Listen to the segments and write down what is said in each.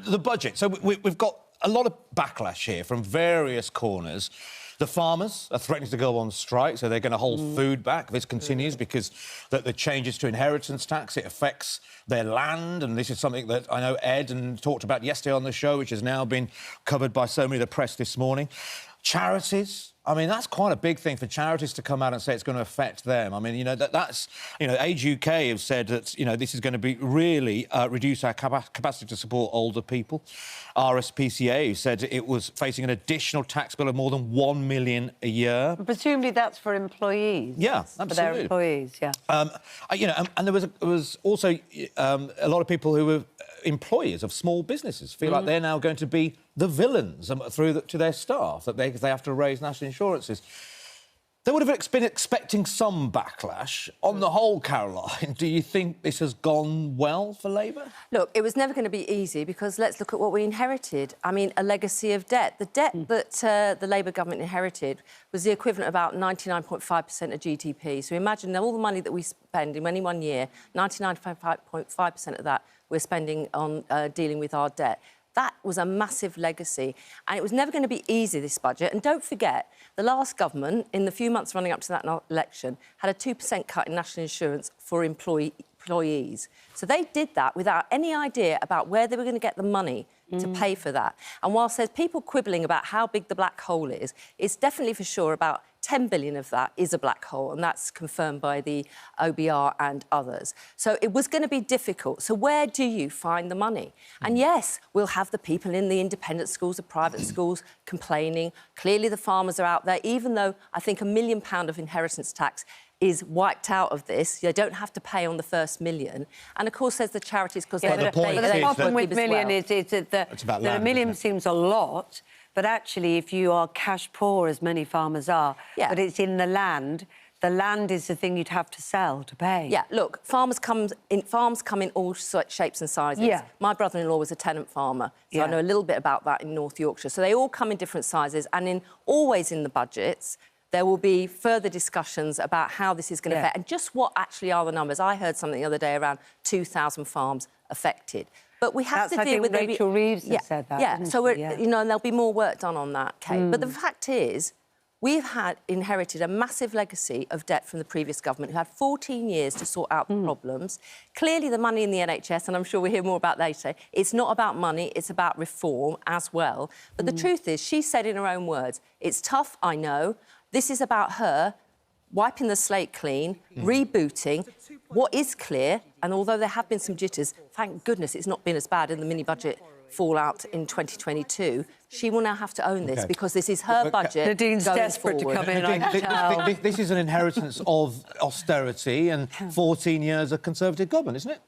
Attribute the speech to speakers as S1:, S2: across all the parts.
S1: the budget. So we've got a lot of backlash here from various corners. The farmers are threatening to go on strike, so they're going to hold food back if this continues, because the changes to inheritance tax, it affects their land, and this is something that I know Ed and talked about yesterday on the show, which has now been covered by so many of the press this morning. Charities, I mean, that's quite a big thing for charities to come out and say it's going to affect them. I mean, you know, that's... You know, Age UK have said that, you know, this is going to be really reduce our capacity to support older people. RSPCA said it was facing an additional tax bill of more than £1 million a year.
S2: Presumably that's for employees.
S1: Yeah, absolutely.
S2: For their employees, yeah.
S1: You know, and there was also a lot of people who were employers of small businesses feel like they're now going to be the villains to their staff, that they have to raise national insurances. They would have been expecting some backlash. On the whole, Caroline, do you think this has gone well for Labour?
S3: Look, it was never going to be easy, because let's look at what we inherited. I mean, a legacy of debt. The debt that the Labour government inherited was the equivalent of about 99.5% of GDP. So imagine all the money that we spend in any one year, 99.5% of that we're spending on dealing with our debt. That was a massive legacy, and it was never going to be easy, this budget. And don't forget, the last government, in the few months running up to that election, had a 2% cut in national insurance for employees. So they did that without any idea about where they were going to get the money to pay for that. And whilst there's people quibbling about how big the black hole is, it's definitely for sure about 10 billion of that is a black hole, and that's confirmed by the OBR and others. So it was going to be difficult. So where do you find the money? And yes, we'll have the people in the independent schools, the private schools, complaining. Clearly the farmers are out there, even though I think £1 million of inheritance tax is wiped out of this. You don't have to pay on the first million. And, of course, there's the charities, because
S2: the problem with million is that
S1: £1
S2: million seems a lot, but actually, if you are cash poor, as many farmers are, but it's in the land is the thing you'd have to sell to pay. Yeah,
S3: look, farms come in all shapes and sizes. Yeah. My brother-in-law was a tenant farmer, so I know a little bit about that in North Yorkshire. So they all come in different sizes, and always in the budgets, there will be further discussions about how this is going to affect and just what actually are the numbers. I heard something the other day around 2,000 farms affected. But we have to deal with...
S2: Rachel Reeves has said that,
S3: yeah, so you know, and there'll be more work done on that, Kate. But the fact is, we've inherited a massive legacy of debt from the previous government, who had 14 years to sort out the problems. Clearly, the money in the NHS, and I'm sure we'll hear more about that later, it's not about money, it's about reform as well. But the truth is, she said in her own words, it's tough, I know. This is about her wiping the slate clean, rebooting. What is clear, and although there have been some jitters, thank goodness it's not been as bad in the mini-budget fallout in 2022, she will now have to own this, because this is her budget.
S2: Nadine's desperate to come in.
S1: Nadine, this is an inheritance of austerity and 14 years of Conservative government, isn't it?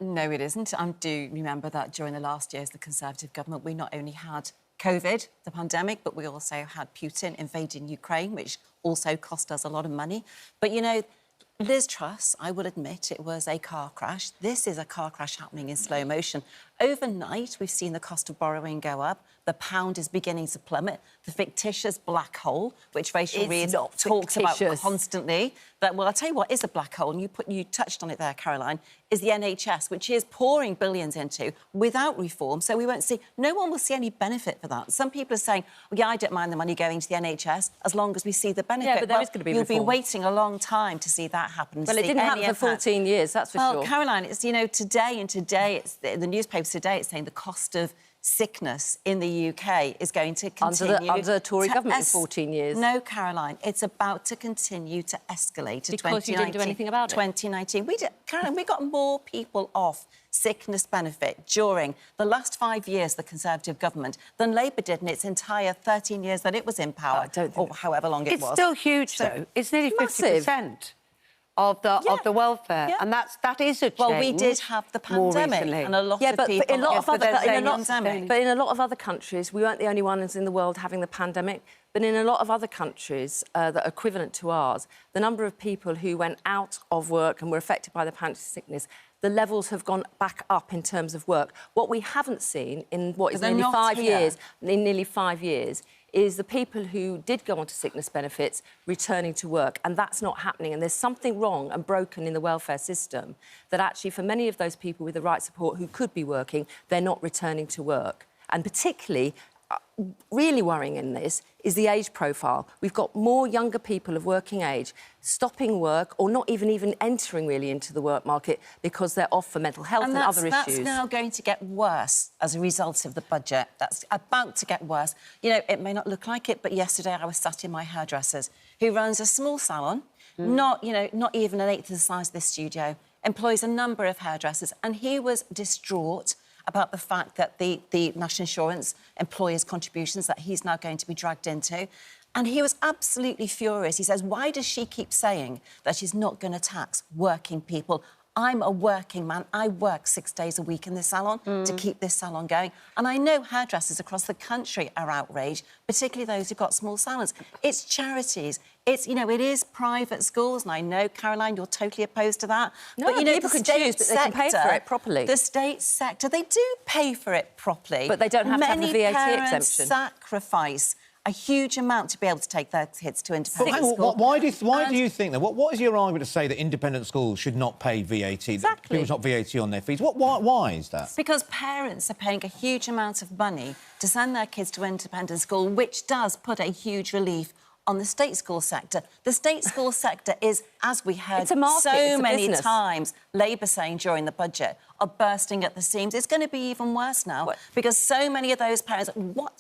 S4: No, it isn't. I do remember that during the last years of the Conservative government, we not only had COVID, the pandemic, but we also had Putin invading Ukraine, which also cost us a lot of money. But, you know, Liz Truss, I will admit, it was a car crash. This is a car crash happening in slow motion. Overnight, we've seen the cost of borrowing go up. The pound is beginning to plummet. The fictitious black hole, which Rachel Reid talks about constantly. That, well, I'll tell you what is a black hole, and you touched on it there, Caroline, is the NHS, which is pouring billions into without reform. So we won't see... No one will see any benefit for that. Some people are saying, well, yeah, I don't mind the money going to the NHS as long as we see the benefit.
S3: Yeah, but there is going to be reform.
S4: You'll be waiting a long time to see that happen.
S3: Well, it didn't happen for 14 years, that's for sure.
S4: Well, Caroline, it's, you know, today, it's the newspapers today, it's saying the cost of sickness in the UK is going to continue...
S3: Under the Tory government for 14 years.
S4: No, Caroline, it's about to continue to escalate to 2019.
S3: Because you didn't do anything about it?
S4: 2019. Caroline, we got more people off sickness benefit during the last 5 years of the Conservative government than Labour did in its entire 13 years that it was in power, or however long it was.
S2: It's still huge, though. It's nearly 50%. Of the welfare, and that is a change.
S4: Well, we did have the pandemic, and a lot of people...
S3: But in a lot of other countries, we weren't the only ones in the world having the pandemic, but in a lot of other countries that are equivalent to ours, the number of people who went out of work and were affected by the pandemic sickness, the levels have gone back up in terms of work. What we haven't seen in what is nearly 5 years, is the people who did go on to sickness benefits returning to work, and that's not happening. And there's something wrong and broken in the welfare system that actually, for many of those people with the right support who could be working, they're not returning to work. And particularly, really worrying in this is the age profile. We've got more younger people of working age stopping work or not even entering really into the work market because they're off for mental health and other issues.
S4: That's now going to get worse as a result of the budget. That's about to get worse. You know, it may not look like it, but yesterday I was sat in my hairdresser's, who runs a small salon, not even an eighth of the size of this studio, employs a number of hairdressers, and he was distraught about the fact that the National Insurance employers' contributions that he's now going to be dragged into. And he was absolutely furious. He says, why does she keep saying that she's not going to tax working people? I'm a working man. I work 6 days a week in this salon to keep this salon going. And I know hairdressers across the country are outraged, particularly those who've got small salons. It's charities. It's, you know, it is private schools. And I know, Caroline, you're totally opposed to that.
S3: No,
S4: but, you know,
S3: people can choose, but they can pay for it properly.
S4: The state sector, they do pay for it properly.
S3: But they don't have to have the VAT
S4: parents
S3: exemption.
S4: Sacrifice a huge amount to be able to take their kids to independent school.
S1: Why do you think that? What is your argument to say that independent schools should not pay VAT?
S4: Exactly.
S1: People should not VAT on their fees. Why is that?
S4: Because parents are paying a huge amount of money to send their kids to independent school, which does put a huge relief on the state school sector. The state school sector is, as we heard
S3: It's a market,
S4: so
S3: it's a
S4: many
S3: business.
S4: times, Labour saying during the budget, are bursting at the seams. It's going to be even worse now because so many of those parents,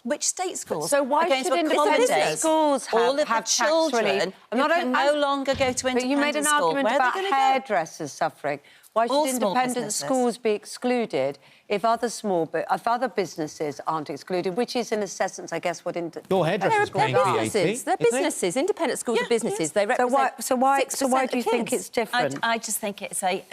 S4: which state schools
S2: So why
S4: are going
S2: should
S4: to
S2: independent
S4: accommodate
S2: schools
S4: all of
S2: have
S4: the children
S2: tax relief?
S4: who can no longer go to independent
S2: But you made an
S4: school?
S2: argument
S4: Where are
S2: about
S4: they gonna go?
S2: hairdressers suffering. Why
S4: All
S2: should
S4: small
S2: independent
S4: businesses.
S2: schools be excluded if other businesses aren't excluded? Which is, in essence, I guess, what...
S1: Your hairdresser's paying VAT.
S3: businesses. They're businesses. Independent schools are businesses. They represent
S2: So why
S3: 6%
S2: do you
S3: of
S2: think
S3: kids.
S2: it's different?
S4: I just think it's a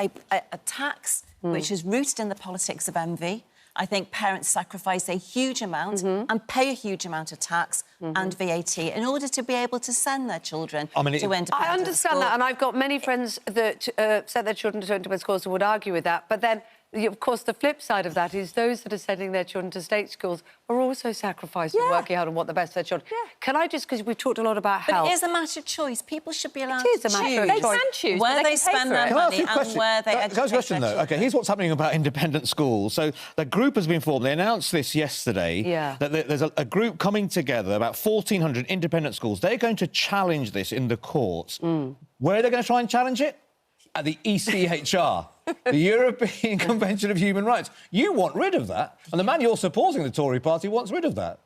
S4: tax which is rooted in the politics of envy. I think parents sacrifice a huge amount and pay a huge amount of tax and VAT in order to be able to send their children to independent
S2: I understand
S4: school.
S2: that, and I've got many friends that send their children to independent schools who would argue with that, but then, of course, the flip side of that is those that are sending their children to state schools are also sacrificing, working hard on what the best for their children. Can I just, because we've talked a lot about health...
S4: But it is a matter of choice. People should be allowed
S2: It is
S4: to
S2: a matter
S4: choose.
S2: of
S3: They
S2: choice.
S3: can choose
S4: where
S3: but
S4: they
S3: can pay
S4: spend
S3: for
S4: their
S3: it.
S1: Can I ask
S4: money
S1: you a
S4: and
S1: question?
S4: where they
S1: Can I ask you a
S4: educate
S1: question,
S4: their
S1: though?
S4: children.
S1: OK, here's what's happening about independent schools. So the group has been formed. They announced this yesterday, that there's a group coming together, about 1,400 independent schools. They're going to challenge this in the courts. Where are they going to try and challenge it? At the ECHR, the European Convention of Human Rights. You want rid of that, and the man you're supporting, the Tory party, wants rid of that.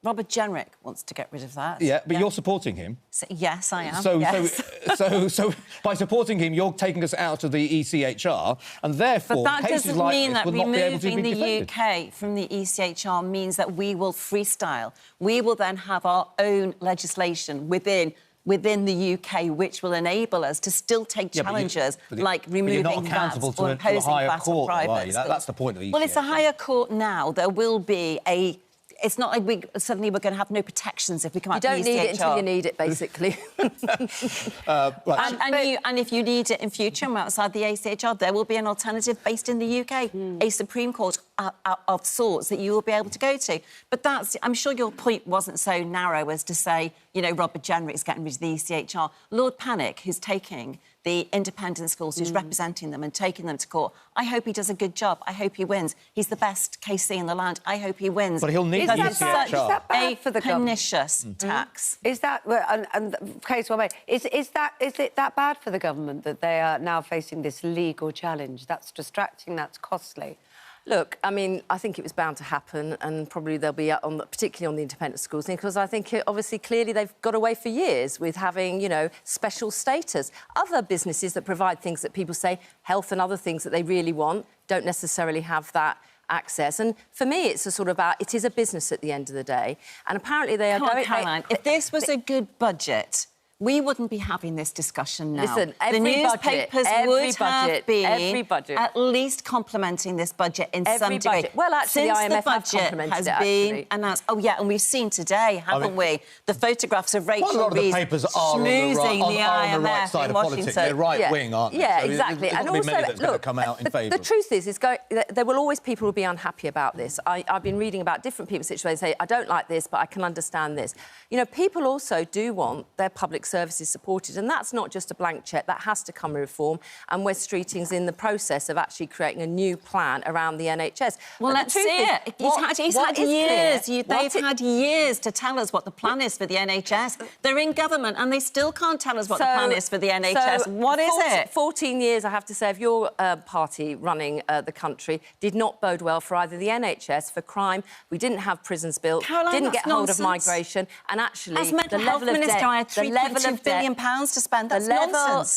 S4: Robert Jenrick wants to get rid of that.
S1: Yeah, but you're supporting him.
S4: So, yes, I am.
S1: So,
S4: yes.
S1: so by supporting him, you're taking us out of the ECHR, and therefore
S4: But that
S1: cases
S4: doesn't
S1: like
S4: mean
S1: this
S4: that
S1: will not be able to
S4: removing
S1: be
S4: the
S1: defended.
S4: UK from the ECHR means that we will freestyle. We will then have our own legislation within the UK, which will enable us to still take challenges like removing
S1: but you're not accountable
S4: VAT or
S1: to a
S4: imposing
S1: higher
S4: VAT on
S1: court,
S4: private
S1: are you?
S4: schools.
S1: That's the point of the ECHR.
S4: Well, it's a higher court now. There will be a... It's not like we're going to have no protections if we come out
S3: You
S4: of the ECHR.
S3: don't need it until you need it, basically.
S4: And if you need it in future and we're outside the ECHR, there will be an alternative based in the UK, a Supreme Court of sorts that you will be able to go to. But I'm sure your point wasn't so narrow as to say, you know, Robert Jenrick's getting rid of the ECHR. Lord Panic, who's taking the independent schools, who's representing them and taking them to court, I hope he does a good job. I hope he wins. He's the best KC in the land. I hope he wins.
S1: But he'll need the ECHR.
S2: Is that bad for the government?
S4: Pernicious tax.
S2: Is that... And case well made. Is it that bad for the government that they are now facing this legal challenge? That's distracting, that's costly.
S3: Look, I mean, I think it was bound to happen, and probably they'll be particularly on the independent schools thing, because I think, obviously, clearly they've got away for years with having, you know, special status. Other businesses that provide things that people say, health and other things that they really want, don't necessarily have that access. And for me, it's a sort of about... It is a business at the end of the day, and apparently they are
S4: Come on,
S3: going...
S4: Caroline, if this was a good budget, we wouldn't be having this discussion now.
S3: Listen,
S4: the newspapers would have been
S3: every budget.
S4: at least complimenting this budget in some degree.
S3: Well, actually,
S4: since
S3: the IMF
S4: the
S3: have
S4: budget
S3: complimented
S4: has
S3: it,
S4: been
S3: actually.
S4: announced. Oh, yeah, and we've seen today, haven't we, the photographs of Rachel
S1: Well, a lot of the
S4: Reid
S1: papers are on the
S4: schmoozing the
S1: right
S4: IMF
S1: side
S4: in
S1: of politics.
S4: Washington.
S1: They're right-wing, aren't they?
S3: Yeah,
S1: So
S3: exactly.
S1: there's
S3: And
S1: not
S3: also,
S1: many that's going to
S3: look,
S1: come out in favour.
S3: the truth is there will always people who will be unhappy about this. I've been reading about different people's situations. Say, I don't like this, but I can understand this. You know, people also do want their public services supported, and that's not just a blank cheque. That has to come with reform. And West Streeting's in the process of actually creating a new plan around the NHS.
S4: Well, let's see it. He's had years. They've had years to tell us what the plan is for the NHS. They're in government and they still can't tell us what the plan is for the NHS. What is it?
S3: 14 years, I have to say, of your party running the country did not bode well for either the NHS, for crime. We didn't have prisons built,
S4: Caroline,
S3: didn't get hold of
S4: nonsense.
S3: migration, and actually
S4: As mental health minister, I had £3.2 billion to spend. That's nonsense.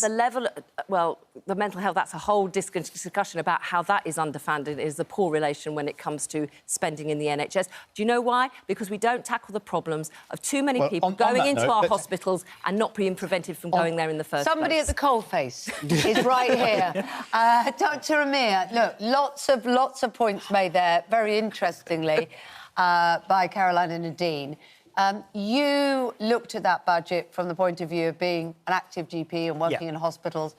S3: The mental health, that's a whole discussion about how that is underfunded, is the poor relation when it comes to spending in the NHS. Do you know why? Because we don't tackle the problems of too many people going into our hospitals and not being prevented from going there in the first place.
S2: Somebody at the coalface is right here. Dr. Amir, look, lots of points made there, very interestingly, by Caroline and Nadine. You looked at that budget from the point of view of being an active GP and working in hospitals.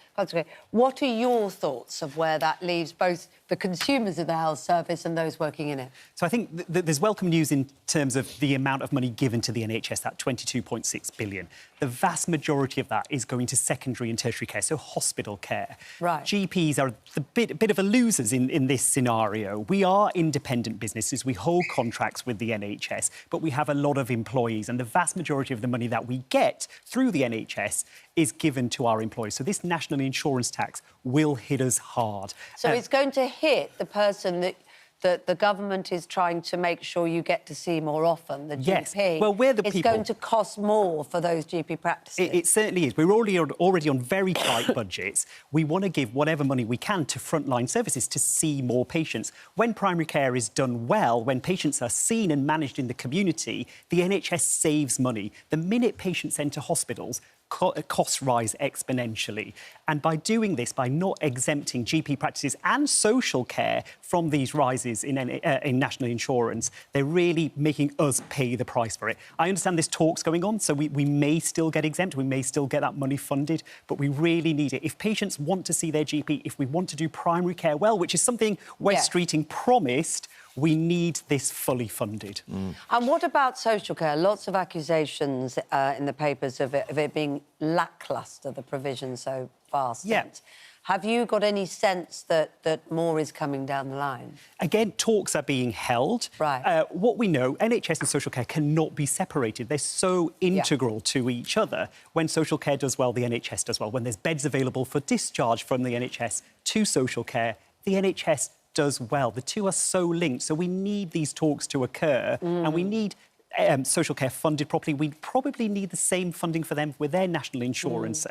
S2: What are your thoughts of where that leaves both the consumers of the health service and those working in it?
S5: So I think there's welcome news in terms of the amount of money given to the NHS, that £22.6 billion. The vast majority of that is going to secondary and tertiary care, so hospital care.
S2: Right.
S5: GPs are the bit of a losers in this scenario. We are independent businesses. We hold contracts with the NHS, but we have a lot of employees, and the vast majority of the money that we get through the NHS is given to our employees. So this national insurance tax will hit us hard.
S2: So it's going to hit the person that the government is trying to make sure you get to see more often, the GP.
S5: Yes. Well, we're the
S2: it's
S5: people...
S2: going to cost more for those GP practices.
S5: It certainly is. We're already on very tight budgets. We want to give whatever money we can to frontline services to see more patients. When primary care is done well, when patients are seen and managed in the community, the NHS saves money. The minute patients enter hospitals, costs rise exponentially. And by doing this, by not exempting GP practices and social care from these rises in national insurance, they're really making us pay the price for it. I understand there's talks going on, so we may still get exempt, we may still get that money funded, but we really need it. If patients want to see their GP, if we want to do primary care well, which is something West Streeting promised, we need this fully funded.
S2: And what about social care? Lots of accusations in the papers of it being lacklustre, the provision so far since.
S5: Yeah.
S2: Have you got any sense that more is coming down the line?
S5: Again, talks are being held.
S2: Right.
S5: What we know, NHS and social care cannot be separated. They're so integral to each other. When social care does well, the NHS does well. When there's beds available for discharge from the NHS to social care, the NHS does well. The two are so linked, so we need these talks to occur, and we need social care funded properly. We probably need the same funding for them with their national insurance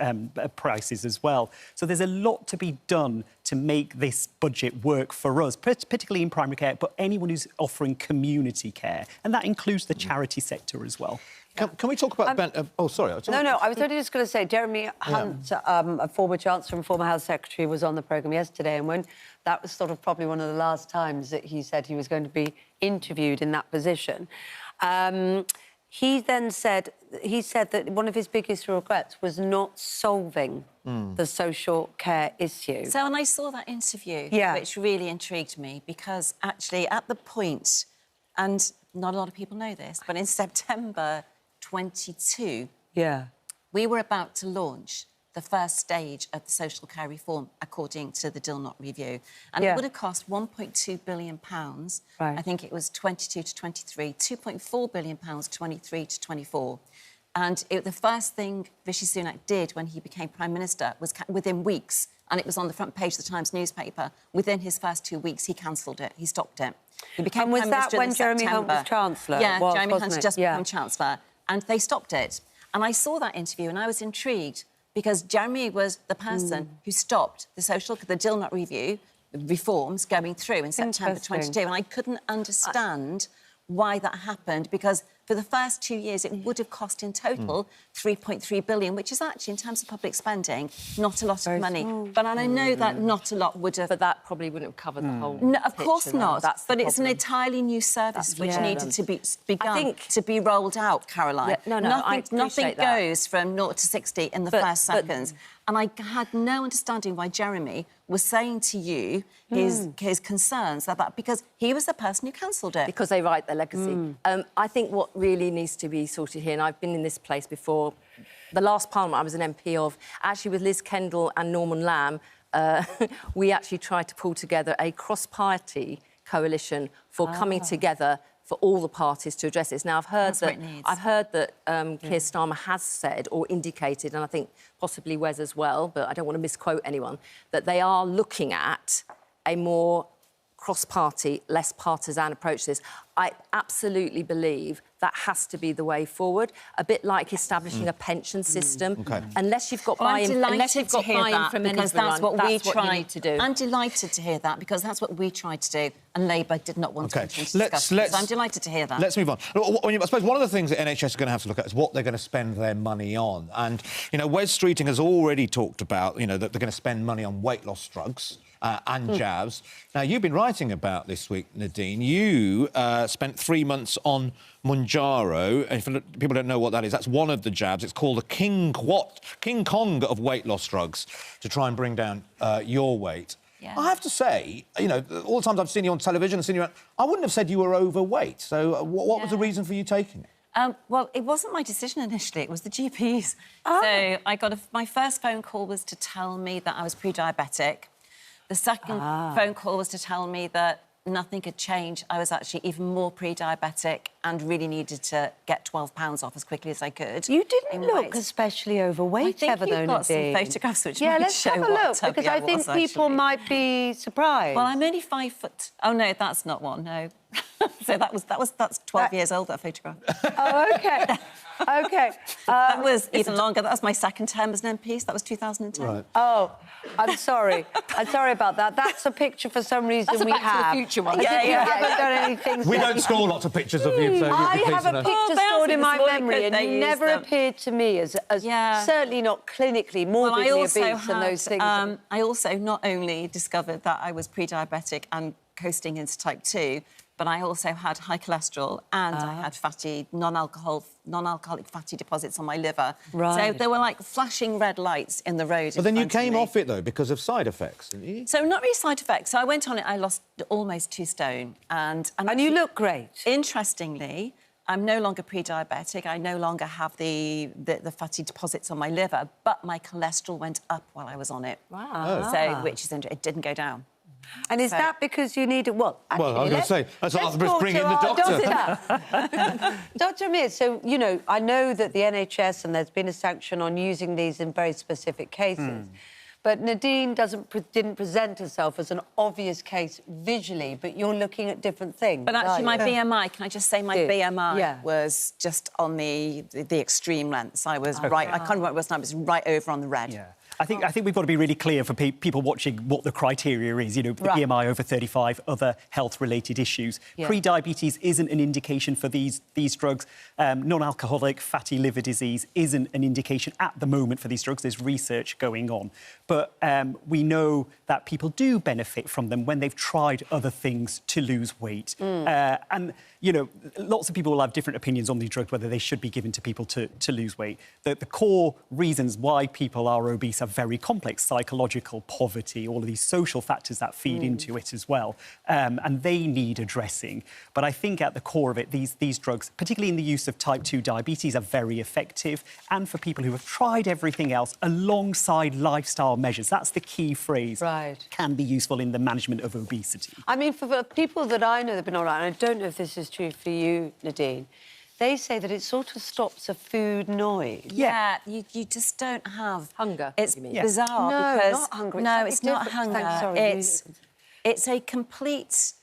S5: prices as well. So there's a lot to be done to make this budget work for us, particularly in primary care, but anyone who's offering community care, and that includes the charity sector as well.
S1: Can we talk about... oh, sorry.
S2: No, I was only just going to say, Jeremy Hunt, a former Chancellor and former Health Secretary, was on the programme yesterday, and when that was sort of probably one of the last times that he said he was going to be interviewed in that position. He then said that one of his biggest regrets was not solving the social care issue.
S4: So when I saw that interview, which really intrigued me, because actually at the point, and not a lot of people know this, but in September 22, we were about to launch the first stage of the social care reform, according to the Dilnot Review. And it would have cost £1.2 billion. I think it was 22 to 23, £2.4 billion, 23 to 24. And the first thing Rishi Sunak did when he became Prime Minister was, within weeks, and it was on the front page of the Times newspaper, within his first 2 weeks, he cancelled it, he stopped it. He became
S2: and was
S4: Prime
S2: that
S4: Minister
S2: when Jeremy Hunt was Chancellor?
S4: Yeah,
S2: was,
S4: Jeremy Hunt's just become
S2: become
S4: Chancellor. And they stopped it. And I saw that interview and I was intrigued because Jeremy was the person who stopped the Dilnot Review reforms going through in September 22. And I couldn't understand why that happened because For the first 2 years, it would have cost in total 3.3 billion, which is actually, in terms of public spending, not a lot of money. But I know that not a lot would have...
S3: But that probably wouldn't have covered the whole
S4: No, of
S3: picture,
S4: course
S3: though.
S4: not.
S3: That's the
S4: But it's an
S3: problem.
S4: entirely new service which needed to be begun, to be rolled out, Caroline.
S3: Yeah, no, I appreciate
S4: nothing
S3: that.
S4: goes from 0 to 60 in the first seconds. And I had no understanding why Jeremy was saying to you his concerns that because he was the person who cancelled it.
S3: Because they write their legacy. I think what really needs to be sorted here, and I've been in this place before, the last Parliament I was an MP of, actually with Liz Kendall and Norman Lamb, we actually tried to pull together a cross-party coalition for coming together for all the parties to address this. Now, I've heard that Keir Starmer has said or indicated, and I think possibly Wes as well, but I don't want to misquote anyone, that they are looking at a more cross-party, less partisan approach to this. I absolutely believe that has to be the way forward. A bit like establishing a pension system. Unless you've got buy-in, from anyone,
S4: that's what we tried.
S3: You need to do.
S4: I'm delighted to hear that because that's what we tried to do, and Labour did not want to enter into discussion. So I'm delighted to hear that.
S1: Let's move on. I suppose one of the things that NHS are going to have to look at is what they're going to spend their money on. And, Wes Streeting has already talked about, that they're going to spend money on weight loss drugs and jabs. Now, you've been writing about this week, Nadine. You spent 3 months on Mounjaro. And if people don't know what that is, that's one of the jabs. It's called the King Kong of weight loss drugs to try and bring down your weight. Yeah. I have to say, all the times I've seen you on television and seen you around, I wouldn't have said you were overweight. So what was the reason for you taking it?
S4: Well, it wasn't my decision initially. It was the GP's. So I got my first phone call was to tell me that I was pre-diabetic. The second phone call was to tell me that nothing had changed. I was actually even more pre-diabetic and really needed to get 12 pounds off as quickly as I could.
S2: You didn't look especially overweight, ever, though,
S4: Nadine. I think you've got some phototographs which might
S2: let's
S4: show
S2: have a look,
S4: what
S2: because I think people might be surprised.
S4: Well, I'm only 5 foot... Oh, no, that's not one, no. So that's 12 years old, that photograph.
S2: Oh, OK. OK.
S4: That was even longer. That was my second term as an MP, so that was 2010.
S1: Right.
S2: Oh, I'm sorry. I'm sorry about that. That's a picture for some reason we have.
S3: Back to the Future one.
S2: Yeah. You haven't done anything.
S1: We don't store lots of pictures of you, so
S2: I
S1: you'd be
S2: have a picture stored in my memory, and you never appeared to me as certainly not clinically, morbidly obese and those things.
S4: I also not only discovered that I was pre-diabetic and coasting into type 2, but I also had high cholesterol and I had non-alcoholic fatty deposits on my liver.
S2: Right.
S4: So there were like flashing red lights in the road.
S1: But then you came off it, though, because of side effects, didn't you?
S4: So not really side effects. So I went on it, I lost almost 2 stone. And
S2: you look great.
S4: Interestingly, I'm no longer pre-diabetic. I no longer have the fatty deposits on my liver, but my cholesterol went up while I was on it.
S3: Wow.
S4: So, which is it didn't go down.
S2: And is that because you need it? Well, actually,
S1: I was going to say, that's what I was bringing in the doctor.
S2: Dr. Amir, so, I know that the NHS, and there's been a sanction on using these in very specific cases, but Nadine didn't present herself as an obvious case visually, but you're looking at different things.
S4: But actually, my BMI, can I just say my BMI was just on the extreme lengths. I was right, I can't remember what it was now, it was right over on the red.
S5: Yeah. I think we've got to be really clear for people watching what the criteria is. The BMI over 35, other health-related issues.
S2: Yeah.
S5: Pre-diabetes isn't an indication for these drugs. Non-alcoholic fatty liver disease isn't an indication at the moment for these drugs. There's research going on. But we know that people do benefit from them when they've tried other things to lose weight. And, lots of people will have different opinions on these drugs, whether they should be given to people to lose weight. The core reasons why people are obese are very complex: psychological, poverty, all of these social factors that feed into it as well. And they need addressing. But I think at the core of it, these drugs, particularly in the use of type 2 diabetes, are very effective. And for people who have tried everything else alongside lifestyle measures, that's the key phrase, can be useful in the management of obesity.
S2: I mean, for people that I know that have been all right, and I don't know if this is true for you, Nadine, they say that it sort of stops a food noise.
S4: Yeah, you just don't have...
S3: Hunger,
S4: It's
S3: you mean?
S4: bizarre
S2: No,
S4: because...
S2: not hunger.
S4: No, it's not hunger.
S2: Thanks, sorry.
S4: It's a complete...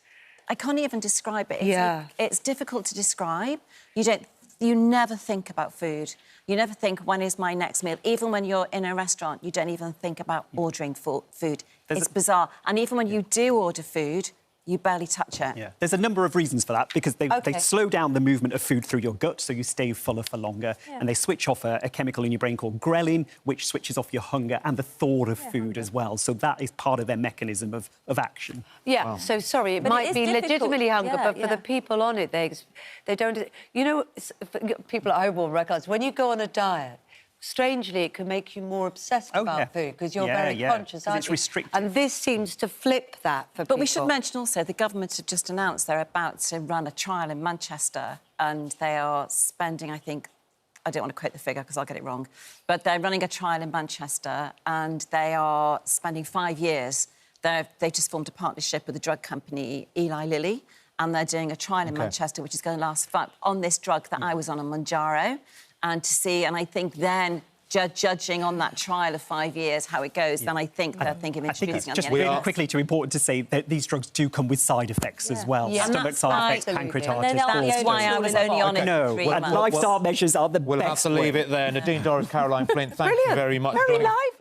S4: I can't even describe it. It's difficult to describe. You never think about food. You never think, when is my next meal? Even when you're in a restaurant, you don't even think about ordering food. It's bizarre. And even when you do order food, you barely touch it.
S5: Yeah, there's a number of reasons for that, because they
S2: Okay.
S5: slow down the movement of food through your gut, so you stay fuller for longer, and they switch off a chemical in your brain called ghrelin, which switches off your hunger and the thought of food as well. So that is part of their mechanism of action.
S2: Yeah, so sorry, it
S3: But it
S2: might
S3: is
S2: be
S3: difficult.
S2: legitimately hunger,
S3: Yeah,
S2: but for the people on it, they don't... You know, people I will recognise, when you go on a diet, strangely, it can make you more obsessed about food because you're very conscious,
S5: 'cause
S2: aren't
S5: it's
S2: you?
S5: restrictive.
S2: And this seems to flip that for people.
S4: But we should mention also the government have just announced they're about to run a trial in Manchester, and they are spending, I think, I don't want to quote the figure because I'll get it wrong, but they're running a trial in Manchester and they are spending 5 years. They've just formed a partnership with the drug company Eli Lilly, and they're doing a trial in Manchester which is going to last on this drug that I was on Mounjaro, and to see, and I think then judging on that trial of 5 years how it goes, then I think they're thinking of
S5: I think it's
S4: introducing
S5: just
S4: on the
S5: really
S4: NHS.
S5: quickly too important to say that these drugs do come with side effects as well.
S2: Yeah.
S5: Stomach
S4: And
S5: side effects,
S2: that's
S5: pancreatitis,
S3: And then
S4: That's why I was only on it
S5: No,
S4: for 3
S5: and
S4: months.
S5: lifestyle measures are the
S1: We'll have
S5: best
S1: to leave
S5: way.
S1: it there. Nadine, Doris, Caroline, Flint, thank you very much. for
S2: Very
S1: joining us.
S2: lively.